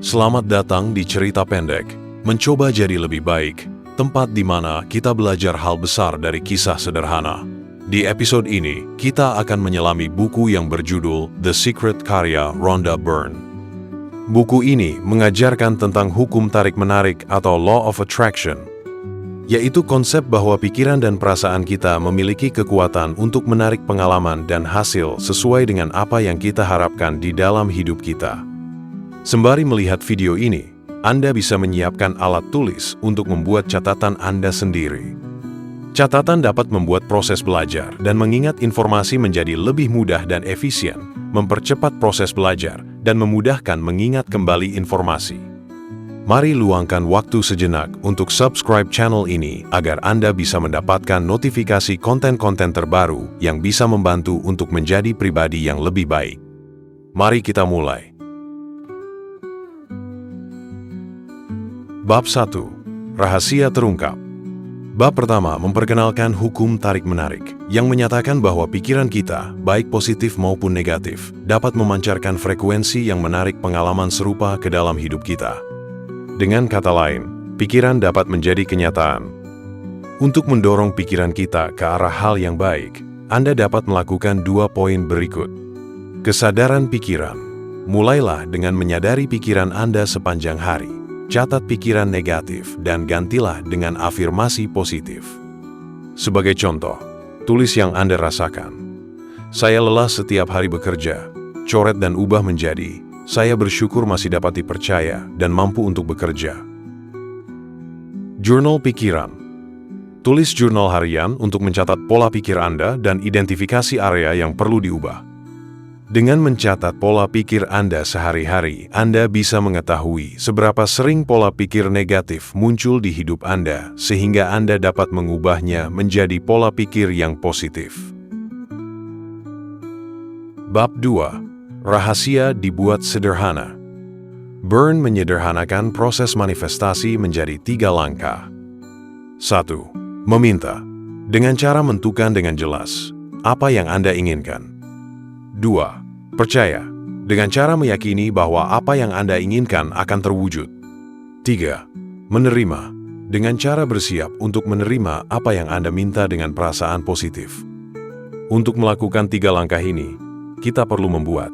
Selamat datang di Cerita Pendek, Mencoba Jadi Lebih Baik, tempat di mana kita belajar hal besar dari kisah sederhana. Di episode ini, kita akan menyelami buku yang berjudul The Secret karya Rhonda Byrne. Buku ini mengajarkan tentang hukum tarik-menarik atau Law of Attraction, yaitu konsep bahwa pikiran dan perasaan kita memiliki kekuatan untuk menarik pengalaman dan hasil sesuai dengan apa yang kita harapkan di dalam hidup kita. Sembari melihat video ini, Anda bisa menyiapkan alat tulis untuk membuat catatan Anda sendiri. Catatan dapat membuat proses belajar dan mengingat informasi menjadi lebih mudah dan efisien, mempercepat proses belajar, dan memudahkan mengingat kembali informasi. Mari luangkan waktu sejenak untuk subscribe channel ini agar Anda bisa mendapatkan notifikasi konten-konten terbaru yang bisa membantu untuk menjadi pribadi yang lebih baik. Mari kita mulai. Bab 1. Rahasia Terungkap. Bab pertama memperkenalkan hukum tarik-menarik, yang menyatakan bahwa pikiran kita, baik positif maupun negatif, dapat memancarkan frekuensi yang menarik pengalaman serupa ke dalam hidup kita. Dengan kata lain, pikiran dapat menjadi kenyataan. Untuk mendorong pikiran kita ke arah hal yang baik, Anda dapat melakukan 2 poin berikut. Kesadaran pikiran. Mulailah dengan menyadari pikiran Anda sepanjang hari. Catat pikiran negatif dan gantilah dengan afirmasi positif. Sebagai contoh, tulis yang Anda rasakan. Saya lelah setiap hari bekerja. Coret dan ubah menjadi, saya bersyukur masih dapat dipercaya dan mampu untuk bekerja. Jurnal pikiran. Tulis jurnal harian untuk mencatat pola pikir Anda dan identifikasi area yang perlu diubah. Dengan mencatat pola pikir Anda sehari-hari, Anda bisa mengetahui seberapa sering pola pikir negatif muncul di hidup Anda, sehingga Anda dapat mengubahnya menjadi pola pikir yang positif. Bab 2. Rahasia dibuat sederhana. Byrne menyederhanakan proses manifestasi menjadi 3 langkah. 1. Meminta. Dengan cara menentukan dengan jelas apa yang Anda inginkan. 2. Percaya, dengan cara meyakini bahwa apa yang Anda inginkan akan terwujud. 3. Menerima, dengan cara bersiap untuk menerima apa yang Anda minta dengan perasaan positif. Untuk melakukan 3 langkah ini, kita perlu membuat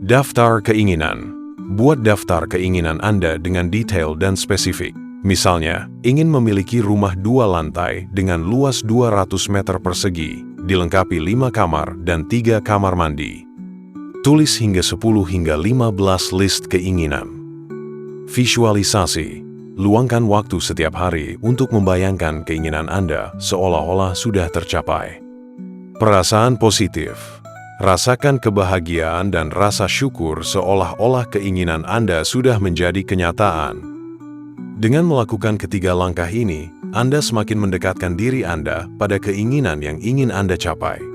daftar keinginan. Buat daftar keinginan Anda dengan detail dan spesifik. Misalnya, ingin memiliki rumah 2 lantai dengan luas 200 meter persegi, dilengkapi 5 kamar dan 3 kamar mandi. Tulis hingga 10 hingga 15 list keinginan. Visualisasi. Luangkan waktu setiap hari untuk membayangkan keinginan Anda seolah-olah sudah tercapai. Perasaan positif. Rasakan kebahagiaan dan rasa syukur seolah-olah keinginan Anda sudah menjadi kenyataan. Dengan melakukan ketiga langkah ini, Anda semakin mendekatkan diri Anda pada keinginan yang ingin Anda capai.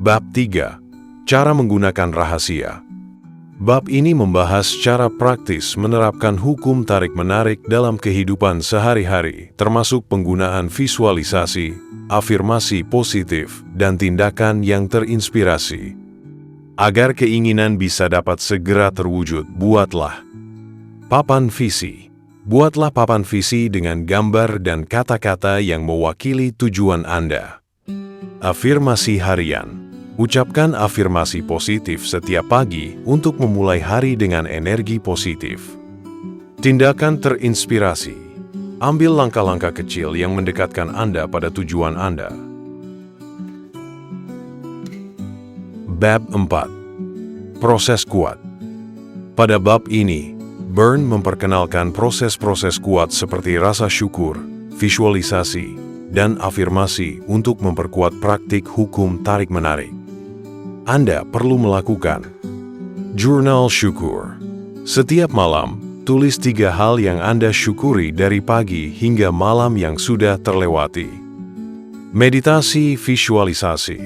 Bab 3. Cara menggunakan rahasia. Bab ini membahas cara praktis menerapkan hukum tarik-menarik dalam kehidupan sehari-hari, termasuk penggunaan visualisasi, afirmasi positif, dan tindakan yang terinspirasi. Agar keinginan bisa dapat segera terwujud, buatlah papan visi. Buatlah papan visi dengan gambar dan kata-kata yang mewakili tujuan Anda. Afirmasi harian. Ucapkan afirmasi positif setiap pagi untuk memulai hari dengan energi positif. Tindakan terinspirasi. Ambil langkah-langkah kecil yang mendekatkan Anda pada tujuan Anda. Bab 4. Proses kuat. Pada bab ini, Byrne memperkenalkan proses-proses kuat seperti rasa syukur, visualisasi, dan afirmasi untuk memperkuat praktik hukum tarik-menarik. Anda perlu melakukan jurnal syukur. Setiap malam, tulis 3 hal yang Anda syukuri dari pagi hingga malam yang sudah terlewati. Meditasi visualisasi.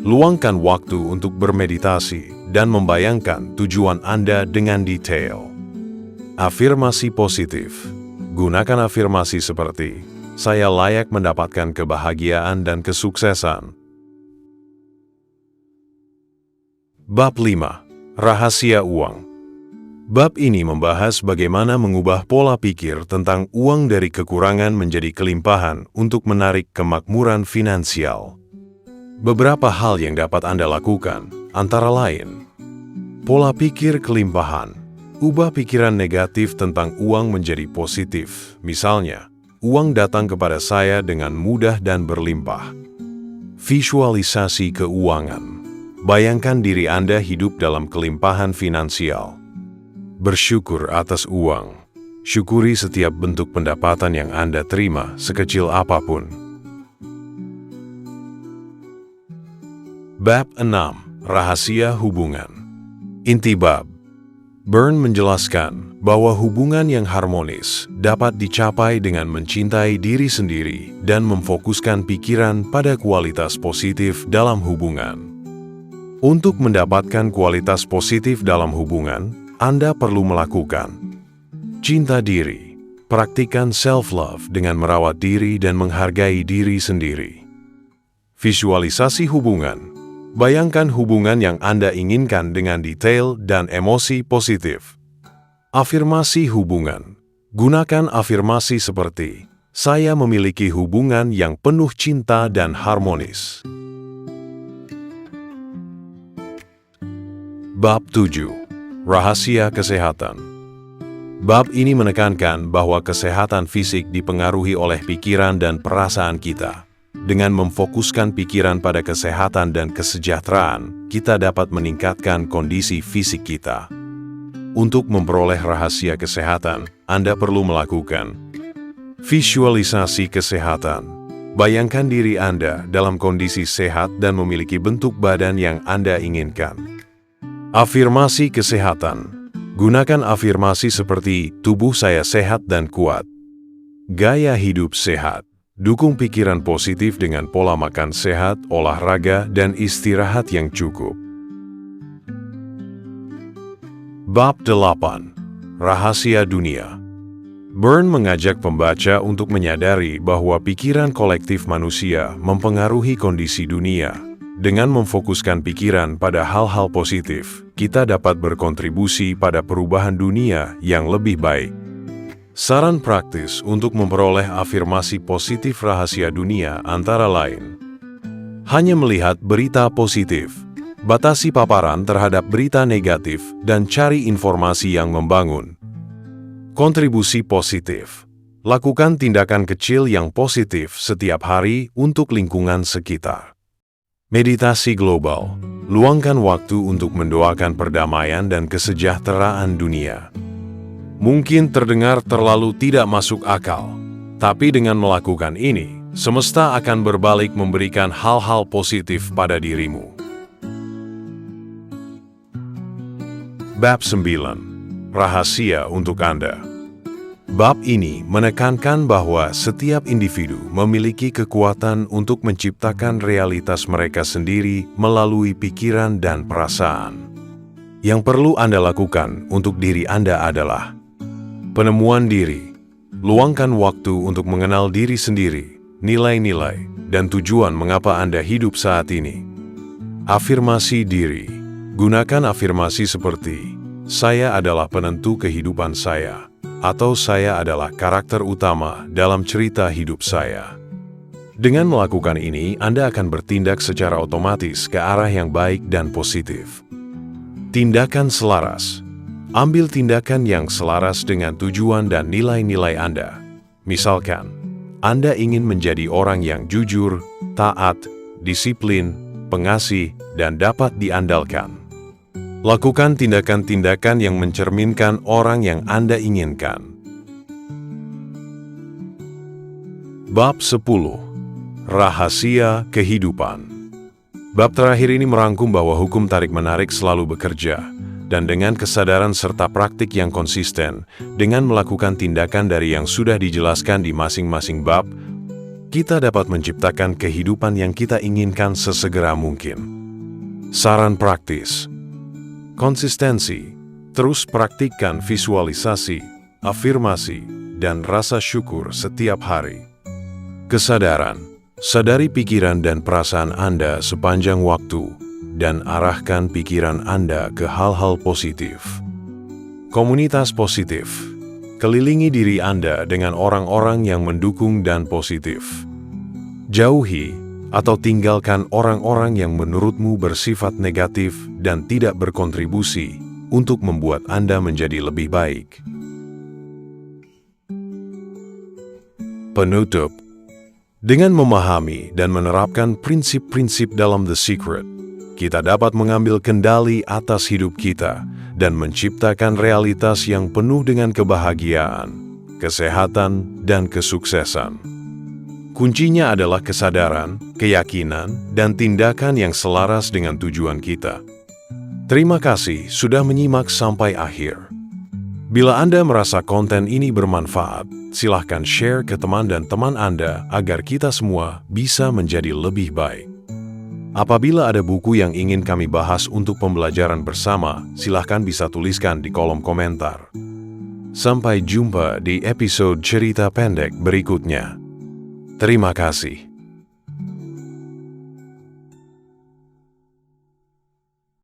Luangkan waktu untuk bermeditasi dan membayangkan tujuan Anda dengan detail. Afirmasi positif. Gunakan afirmasi seperti, saya layak mendapatkan kebahagiaan dan kesuksesan. Bab 5. Rahasia uang. Bab ini membahas bagaimana mengubah pola pikir tentang uang dari kekurangan menjadi kelimpahan untuk menarik kemakmuran finansial. Beberapa hal yang dapat Anda lakukan, antara lain: pola pikir kelimpahan. Ubah pikiran negatif tentang uang menjadi positif. Misalnya, uang datang kepada saya dengan mudah dan berlimpah. Visualisasi keuangan. Bayangkan diri Anda hidup dalam kelimpahan finansial. Bersyukur atas uang. Syukuri setiap bentuk pendapatan yang Anda terima, sekecil apapun. Bab 6. Rahasia hubungan. Inti bab. Byrne menjelaskan bahwa hubungan yang harmonis dapat dicapai dengan mencintai diri sendiri dan memfokuskan pikiran pada kualitas positif dalam hubungan. Untuk mendapatkan kualitas positif dalam hubungan, Anda perlu melakukan cinta diri. Praktikan self-love dengan merawat diri dan menghargai diri sendiri. Visualisasi hubungan. Bayangkan hubungan yang Anda inginkan dengan detail dan emosi positif. Afirmasi hubungan. Gunakan afirmasi seperti, "Saya memiliki hubungan yang penuh cinta dan harmonis." Bab 7. Rahasia kesehatan. Bab ini menekankan bahwa kesehatan fisik dipengaruhi oleh pikiran dan perasaan kita. Dengan memfokuskan pikiran pada kesehatan dan kesejahteraan, kita dapat meningkatkan kondisi fisik kita. Untuk memperoleh rahasia kesehatan, Anda perlu melakukan visualisasi kesehatan. Bayangkan diri Anda dalam kondisi sehat dan memiliki bentuk badan yang Anda inginkan. Afirmasi kesehatan. Gunakan afirmasi seperti, "Tubuh saya sehat dan kuat." Gaya hidup sehat. Dukung pikiran positif dengan pola makan sehat, olahraga, dan istirahat yang cukup. Bab 8. Rahasia dunia. Byrne mengajak pembaca untuk menyadari bahwa pikiran kolektif manusia mempengaruhi kondisi dunia. Dengan memfokuskan pikiran pada hal-hal positif, kita dapat berkontribusi pada perubahan dunia yang lebih baik. Saran praktis untuk memperoleh afirmasi positif rahasia dunia antara lain: hanya melihat berita positif, batasi paparan terhadap berita negatif, dan cari informasi yang membangun. Kontribusi positif. Lakukan tindakan kecil yang positif setiap hari untuk lingkungan sekitar. Meditasi global. Luangkan waktu untuk mendoakan perdamaian dan kesejahteraan dunia. Mungkin terdengar terlalu tidak masuk akal, tapi dengan melakukan ini, semesta akan berbalik memberikan hal-hal positif pada dirimu. Bab 9. Rahasia untuk Anda. Bab ini menekankan bahwa setiap individu memiliki kekuatan untuk menciptakan realitas mereka sendiri melalui pikiran dan perasaan. Yang perlu Anda lakukan untuk diri Anda adalah penemuan diri. Luangkan waktu untuk mengenal diri sendiri, nilai-nilai, dan tujuan mengapa Anda hidup saat ini. Afirmasi diri. Gunakan afirmasi seperti, "Saya adalah penentu kehidupan saya," atau "Saya adalah karakter utama dalam cerita hidup saya." Dengan melakukan ini, Anda akan bertindak secara otomatis ke arah yang baik dan positif. Tindakan selaras. Ambil tindakan yang selaras dengan tujuan dan nilai-nilai Anda. Misalkan, Anda ingin menjadi orang yang jujur, taat, disiplin, pengasih, dan dapat diandalkan. Lakukan tindakan-tindakan yang mencerminkan orang yang Anda inginkan. Bab 10. Rahasia kehidupan. Bab terakhir ini merangkum bahwa hukum tarik-menarik selalu bekerja, dan dengan kesadaran serta praktik yang konsisten, dengan melakukan tindakan dari yang sudah dijelaskan di masing-masing bab, kita dapat menciptakan kehidupan yang kita inginkan sesegera mungkin. Saran praktis. Konsistensi. Terus praktikkan visualisasi, afirmasi, dan rasa syukur setiap hari. Kesadaran. Sadari pikiran dan perasaan Anda sepanjang waktu. dan arahkan pikiran Anda ke hal-hal positif. Komunitas positif. Kelilingi diri Anda dengan orang-orang yang mendukung dan positif. Jauhi atau tinggalkan orang-orang yang menurutmu bersifat negatif dan tidak berkontribusi untuk membuat Anda menjadi lebih baik. Penutup. Dengan memahami dan menerapkan prinsip-prinsip dalam The Secret, kita dapat mengambil kendali atas hidup kita dan menciptakan realitas yang penuh dengan kebahagiaan, kesehatan, dan kesuksesan. Kuncinya adalah kesadaran, keyakinan, dan tindakan yang selaras dengan tujuan kita. Terima kasih sudah menyimak sampai akhir. Bila Anda merasa konten ini bermanfaat, silahkan share ke teman dan teman Anda agar kita semua bisa menjadi lebih baik. Apabila ada buku yang ingin kami bahas untuk pembelajaran bersama, silahkan bisa tuliskan di kolom komentar. Sampai jumpa di episode cerita pendek berikutnya. Terima kasih.